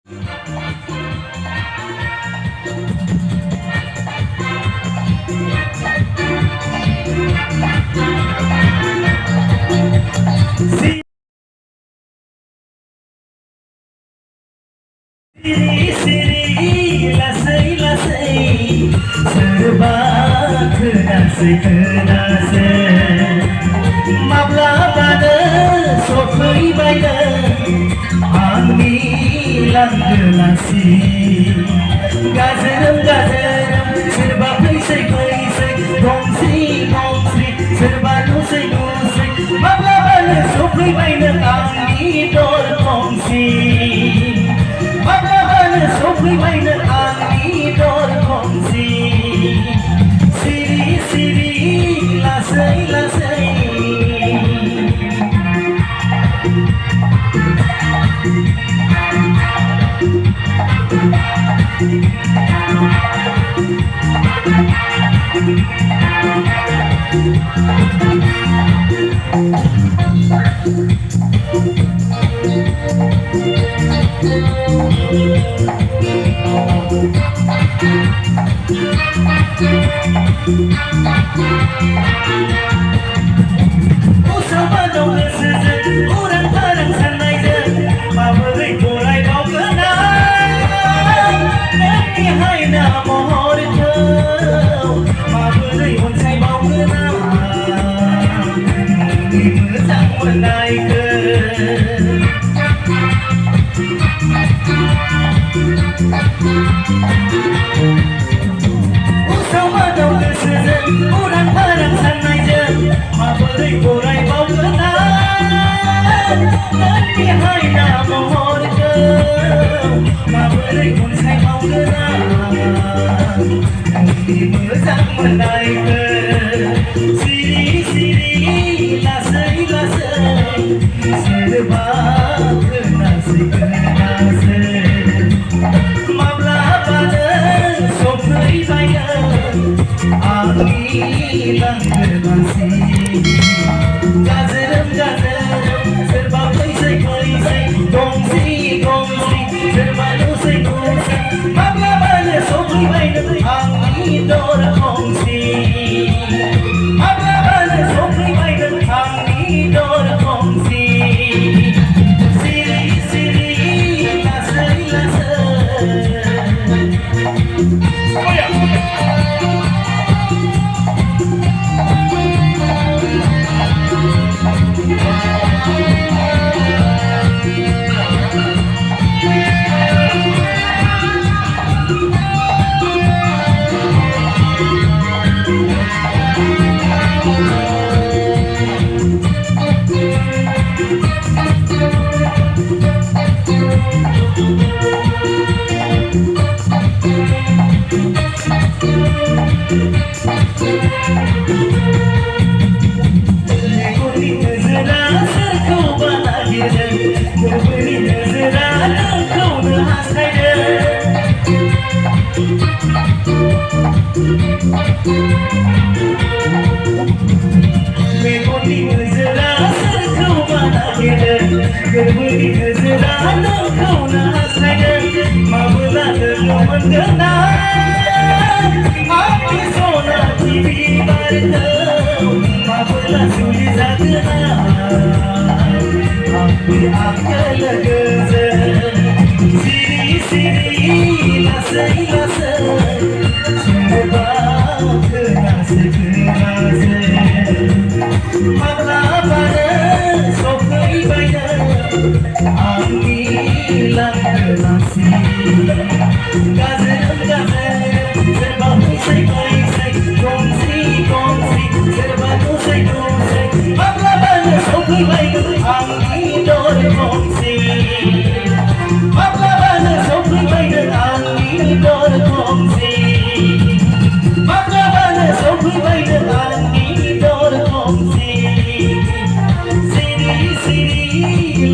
Siri lasai lasai serba kenase mablabana sofaibaina anni langgelasi gajaram serba paisai gongsi serba nusai mablabana sofaibaina anni dor gongsi Sofaibaina anni dor gongsi Siri lasai lasai Usama dong sejen orang bareng sanai je mabrai borai bau kena nanti hai na mohor jauh mabrai unsai bau kena ini mesang menai ke Usama dong sejen orang bareng sanai je mabrai borai bau kena nanti hai na mohor jauh mabrai unsai bau kena ini mesang menai ke Siri lasai lasai serba kenase mablabana sofaibaina anni langgelasi gajaram serba paisai gongsi serba nusai mablabana sofaibaina anni dor gongsi mablabana sofaibaina anni dor gongsi Siri lasai lasai Oh yeah.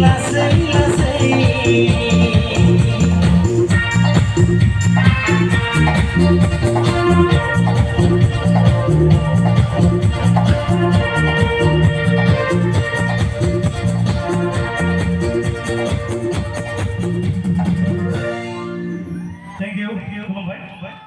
Lasai lasai thank you खुलुमबाय